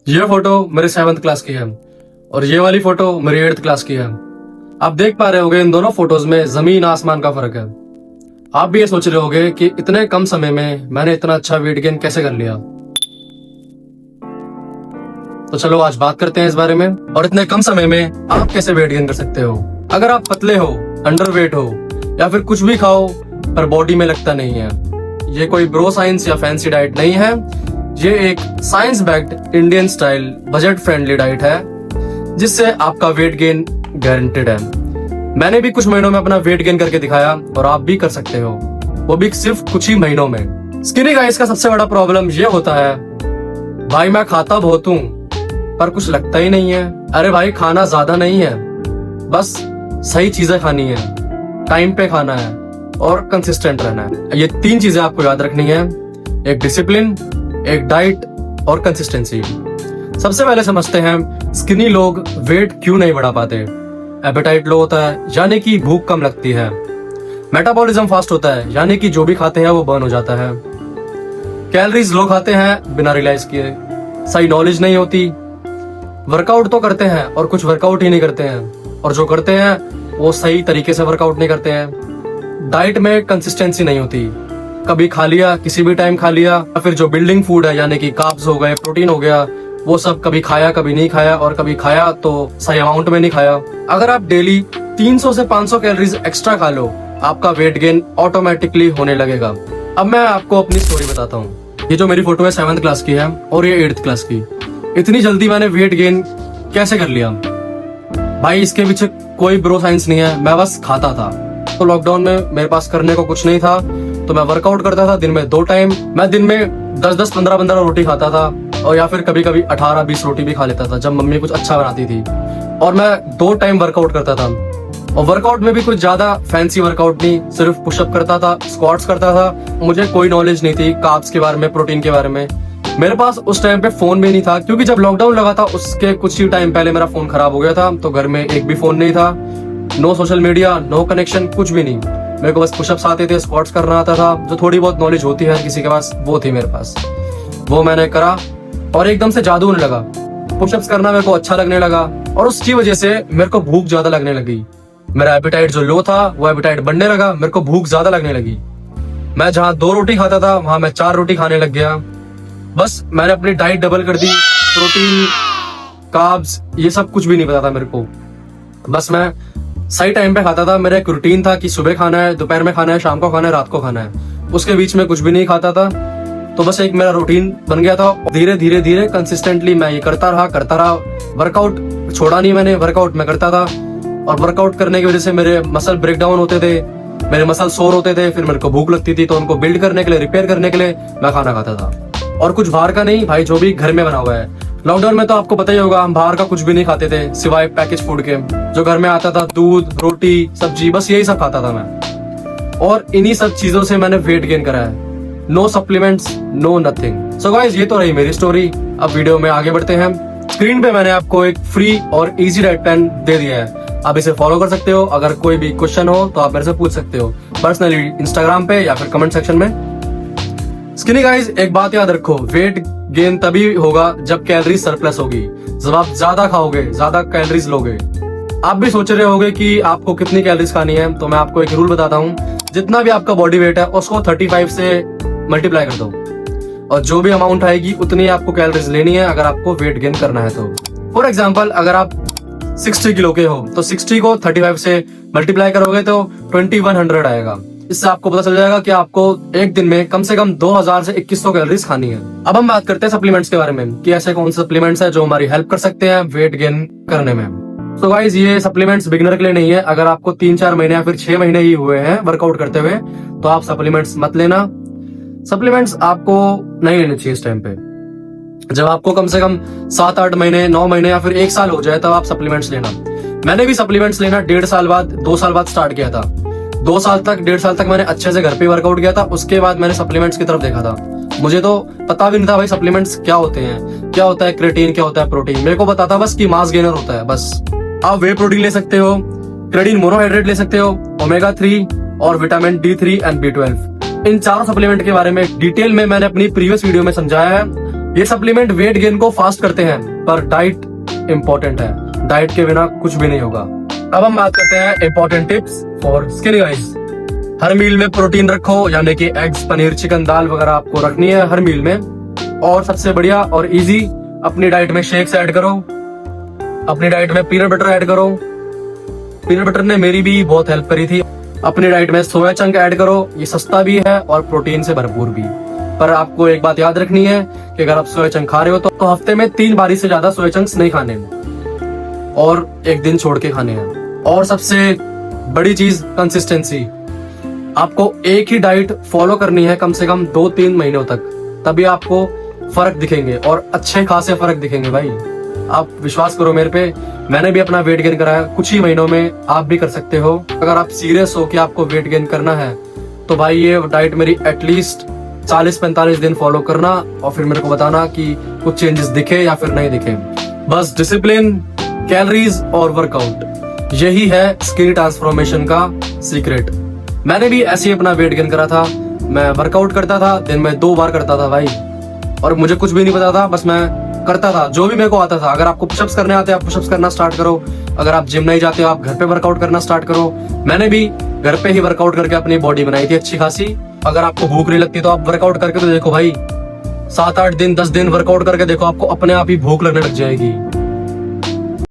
ये फोटो मेरे 7th class की है और ये वाली फोटो मेरी 8th क्लास की है। आप देख पा रहे होगे इन दोनों फोटोज में जमीन आसमान का फर्क है। आप भी ये सोच रहे होगे कि इतने कम समय में मैंने इतना अच्छा वेट गेन कैसे कर लिया। तो चलो आज बात करते हैं इस बारे में और इतने कम समय में आप कैसे वेट गेन कर सकते हो। अगर आप पतले हो, अंडरवेट हो या फिर कुछ भी खाओ पर बॉडी में लगता नहीं है, ये कोई ब्रो साइंस या फैंसी डाइट नहीं है। ये एक science backed Indian style budget friendly diet है जिससे आपका वेट गेन गारंटेड है। मैंने भी कुछ महीनों में अपना वेट गेन करके दिखाया और आप भी कर सकते हो, वो भी सिर्फ कुछ ही महीनों में। स्किनी गाइस का सबसे बड़ा प्रॉब्लम ये होता है, भाई मैं खाता बहुत हूँ पर कुछ लगता ही नहीं है। अरे भाई खाना ज्यादा नहीं है, बस सही चीजें खानी है, टाइम पे खाना है और कंसिस्टेंट रहना है। ये 3 चीजें आपको याद रखनी है, एक डिसिप्लिन, एक डाइट और कंसिस्टेंसी। सबसे पहले समझते हैं स्किनी लोग वेट क्यों नहीं बढ़ा पाते। एपेटाइट लो होता है यानी कि भूख कम लगती है। मेटाबॉलिज्म फास्ट होता है यानी कि जो भी खाते हैं वो बर्न हो जाता है। कैलोरीज लो खाते हैं बिना रियलाइज किए। सही नॉलेज नहीं होती। वर्कआउट तो करते हैं और कुछ वर्कआउट ही नहीं करते हैं, और जो करते हैं वो सही तरीके से वर्कआउट नहीं करते हैं। डाइट में कंसिस्टेंसी नहीं होती, कभी खा लिया, किसी भी टाइम खा लिया, या फिर जो बिल्डिंग फूड है यानी कि कार्ब्स हो गए, प्रोटीन हो गया, वो सब कभी खाया कभी नहीं खाया, और कभी खाया तो सही अमाउंट में नहीं खाया। अगर आप डेली 300 से 500 कैलोरीज एक्स्ट्रा खा लो, आपका वेट गेन ऑटोमेटिकली होने लगेगा। अब मैं आपको अपनी स्टोरी बताता हूँ। ये जो मेरी फोटो है 7th क्लास की है और ये 8th क्लास की। इतनी जल्दी मैंने वेट गेन कैसे कर लिया? भाई इसके पीछे कोई ब्रो साइंस नहीं है, मैं बस खाता था। तो लॉकडाउन में मेरे पास करने को कुछ नहीं था तो मैं वर्कआउट करता था दिन में 2 टाइम। मैं दिन में 10-10, 15-15 रोटी खाता था, और या फिर कभी कभी 18-20 रोटी भी खा लेता था जब मम्मी कुछ अच्छा बनाती थी। और मैं 2 टाइम वर्कआउट करता था, और वर्कआउट में भी कुछ ज्यादा फैंसी वर्कआउट नहीं, सिर्फ पुशअप करता था, स्क्वाट्स करता था। मुझे कोई नॉलेज नहीं थी कार्ब्स के बारे में, प्रोटीन के बारे में। मेरे पास उस टाइम पे फोन भी नहीं था, क्योंकि जब लॉकडाउन लगा था उसके कुछ ही टाइम पहले मेरा फोन खराब हो गया था, तो घर में एक भी फोन नहीं था। No social media, no connection, कुछ भी नहीं। मेरे को बस पुशअप्स आते थे, स्क्वाट्स करना आता था, जो थोड़ी बहुत नॉलेज होती है किसी के पास, वो थी मेरे पास। वो मैंने करा और एकदम से जादू होने लगा। पुशअप्स करना मेरे को अच्छा लगने लगा और उसकी वजह से मेरे को भूख ज्यादा लगने लगी। मेरा एपेटाइट जो लो था वो एपेटाइट बढ़ने लगा, मेरे को भूख ज्यादा लगने लगी। मैं जहाँ 2 रोटी खाता था वहां मैं 4 रोटी खाने लग गया। बस मैंने अपनी डाइट डबल कर दी। प्रोटीन, कार्ब्स, ये सब कुछ भी नहीं पता था मेरे को। बस मैं सही टाइम पे खाता था। मेरा एक रूटीन था कि सुबह खाना है, दोपहर में खाना है, शाम को खाना है, रात को खाना है। उसके बीच में कुछ भी नहीं खाता था। तो बस एक मेरा रूटीन बन गया था। धीरे धीरे धीरे कंसिस्टेंटली मैं ये करता रहा। वर्कआउट छोड़ा नहीं मैंने, वर्कआउट मैं करता था। और वर्कआउट करने की वजह से मेरे मसल ब्रेक डाउन होते थे, मेरे मसल सोर होते थे। फिर मेरे को भूख लगती थी तो उनको बिल्ड करने के लिए, रिपेयर करने के लिए मैं खाना खाता था। और कुछ बाहर का नहीं भाई, जो भी घर में बना हुआ है। लॉकडाउन में तो आपको पता ही होगा, हम बाहर का कुछ भी नहीं खाते थे सिवाय पैकेज फूड के। जो घर में आता था दूध, रोटी, सब्जी, बस यही सब खाता था मैं। और इन्हीं सब चीजों से मैंने वेट गेन करा है। No supplements, no nothing. So guys, ये तो रही मेरी स्टोरी। अब वीडियो में आगे बढ़ते हैं। स्क्रीन पे मैंने आपको एक फ्री और इजी डाइट प्लान दे दिया है, आप इसे फॉलो कर सकते हो। अगर कोई भी क्वेश्चन हो तो आप मेरे से पूछ सकते हो पर्सनली, इंस्टाग्राम पे या फिर कमेंट सेक्शन में। स्किनी गाइस, एक बात याद रखो, वेट गेन तभी होगा जब कैलोरी सरप्लस होगी। जब आप ज्यादा खाओगे, ज्यादा कैलोरीज लोगे। आप भी सोच रहे होगे कि आपको कितनी कैलोरीज खानी है, तो मैं आपको एक रूल बताता हूँ। जितना भी आपका बॉडी वेट है उसको 35 से मल्टीप्लाई कर दो, और जो भी अमाउंट आएगी उतनी आपको कैलोरीज लेनी है अगर आपको वेट गेन करना है तो। फॉर एग्जाम्पल, अगर आप 60 किलो के हो तो 60 को 35 से मल्टीप्लाई करोगे तो 2100 आएगा। इससे आपको पता चल जाएगा कि आपको एक दिन में कम से कम 2000 से 2100 कैलोरीज खानी है। अब हम बात करते हैं सप्लीमेंट्स के बारे में, कि ऐसे कौन से सप्लीमेंट्स हैं जो हमारी हेल्प कर सकते हैं वेट गेन करने में। तो गाइस, ये सप्लीमेंट्स बिगिनर के लिए नहीं है। अगर आपको 3-4 महीने या फिर 6 महीने ही हुए हैं वर्कआउट करते हुए, तो आप सप्लीमेंट्स मत लेना। सप्लीमेंट्स आपको नहीं लेने चाहिए इस टाइम पे। जब आपको कम से कम 7-8 महीने, 9 महीने या फिर 1 साल हो जाए तब आप सप्लीमेंट्स लेना। मैंने भी सप्लीमेंट्स लेना 1.5 साल बाद, 2 साल बाद स्टार्ट किया था। 2 साल तक, 1.5 साल तक मैंने अच्छे से घर पे वर्कआउट किया था। उसके बाद मैंने सप्लीमेंट्स की तरफ देखा था। मुझे तो पता भी नहीं था भाई सप्लीमेंट्स क्या होते हैं, क्या होता है क्रेटीन, क्या होता है प्रोटीन। मेरे को पता था बस कि मास गेनर होता है बस। आप वे प्रोटीन ले सकते हो, क्रेटीन मोनोहाइड्रेट ले सकते हो, ओमेगा 3 और विटामिन D3 एंड B12। इन चारों सप्लीमेंट के बारे में डिटेल में मैंने अपनी प्रीवियस वीडियो में समझाया है। ये सप्लीमेंट वेट गेन को फास्ट करते हैं, पर डाइट इंपॉर्टेंट है, डाइट के बिना कुछ भी नहीं होगा। अब हम बात करते हैं important tips for skinny guys. हर मील में प्रोटीन रखो, यानी कि एग्स, पनीर, चिकन, दाल वगैरह आपको रखनी है हर मील में। और सबसे बढ़िया और इजी, अपनी डाइट में शेक्स ऐड करो, अपनी डाइट में पीनट बटर ऐड करो। पीनट बटर ने मेरी भी बहुत हेल्प करी थी। अपनी डाइट में सोया चंक ऐड करो, ये सस्ता भी है और प्रोटीन से भरपूर भी। पर आपको एक बात याद रखनी है कि अगर आप सोया चंक खा रहे हो तो हफ्ते में 3 बारी से ज्यादा सोया चंक्स नहीं खाने और एक दिन छोड़ के खाने हैं। और सबसे बड़ी चीज कंसिस्टेंसी। आपको एक ही डाइट फॉलो करनी है कम से कम 2-3 महीनों तक, तभी आपको फर्क दिखेंगे और अच्छे खासे फर्क दिखेंगे भाई। आप विश्वास करो मेरे पे, मैंने भी अपना वेट गेन कराया कुछ ही महीनों में, आप भी कर सकते हो। अगर आप सीरियस हो कि आपको वेट गेन करना है तो भाई ये डाइट मेरी एटलीस्ट 40-45 दिन फॉलो करना और फिर मेरे को बताना कि कुछ चेंजेस दिखे या फिर नहीं दिखे। बस डिसिप्लिन, कैलोरीज और वर्कआउट, यही है स्किनी ट्रांसफॉर्मेशन का सीक्रेट। मैंने भी ऐसे ही अपना वेट गेन करा था। मैं वर्कआउट करता था, दिन में 2 बार करता था भाई, और मुझे कुछ भी नहीं पता था, बस मैं करता था जो भी मेरे को आता था। अगर आपको पुशअप्स करने आते हैं आप पुशअप्स करना स्टार्ट करो। अगर आप जिम नहीं जाते हो आप घर पे वर्कआउट करना स्टार्ट करो। मैंने भी घर पे ही वर्कआउट करके अपनी बॉडी बनाई थी अच्छी खासी। अगर आपको भूख नहीं लगती तो आप वर्कआउट करके तो देखो भाई, 7-8 दिन 10 दिन वर्कआउट करके देखो, आपको अपने आप ही भूख लगने लग जाएगी।